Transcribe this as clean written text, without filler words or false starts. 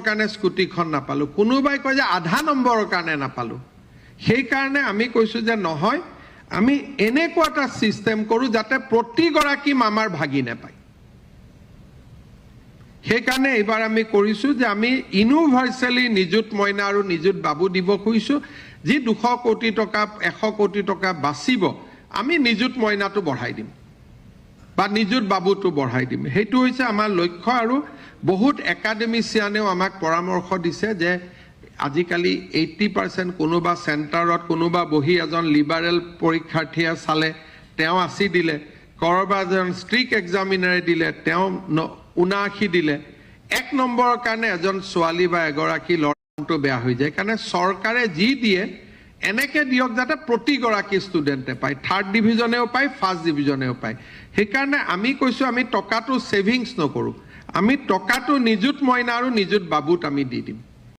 কাৰণে স্কুটিখন নাপালো, কোনোবাই কয় যে আধা নম্বৰৰ কাৰণে নাপালো। সেই কাৰণে আমি কৈছো যে নহয়, আমি এনেকুৱা এটা সিস্টেম কৰো যাতে প্ৰতিগৰাকী মামাৰ ভাগিনে পায়। সেই কাৰণে এবাৰ আমি কৰিছো যে আমি ইউনিভাৰ্সালি নিযুত মইনা আৰু নিযুত বাবু দিব খুজিছো। যি 200 কোটি টকা 100 কোটি টকা বাচিব, আমি নিযুত মইনাটো বঢ়াই দিম বা নিযুত বাবুটো বঢ়াই দিম। সেইটো হৈছে আমাৰ লক্ষ্য। আৰু বহুত একাডেমিচিয়ানেও আমাক পৰামৰ্শ দিছে যে আজিকালি 80% কোনোবা চেণ্টাৰত কোনোবা বহি এজন লিবাৰেল পৰীক্ষাৰ্থীয়ে চালে, তেওঁ 80 দিলে, কৰবা এজন ষ্ট্ৰিক্ট এক্সামিনাৰে দিলে, তেওঁ 79 দিলে। 1 নম্বৰৰ কাৰণে এজন ছোৱালী বা এগৰাকী ল'ৰাটো বেয়া হৈ যায়। কাৰণে চৰকাৰে যি দিয়ে এনেকে দিয়ক যাতে প্ৰতিগৰাকী ষ্টুডেণ্টে পায়, 3rd ডিভিজনেও পায়, 1st ডিভিজনেও পায়। সেইকাৰণে আমি কৈছো আমি টকাটো ছেভিংছ নকৰো, আমি টকাটো নিযুত মইনা আৰু নিযুত বাবুত আমি দি দিম।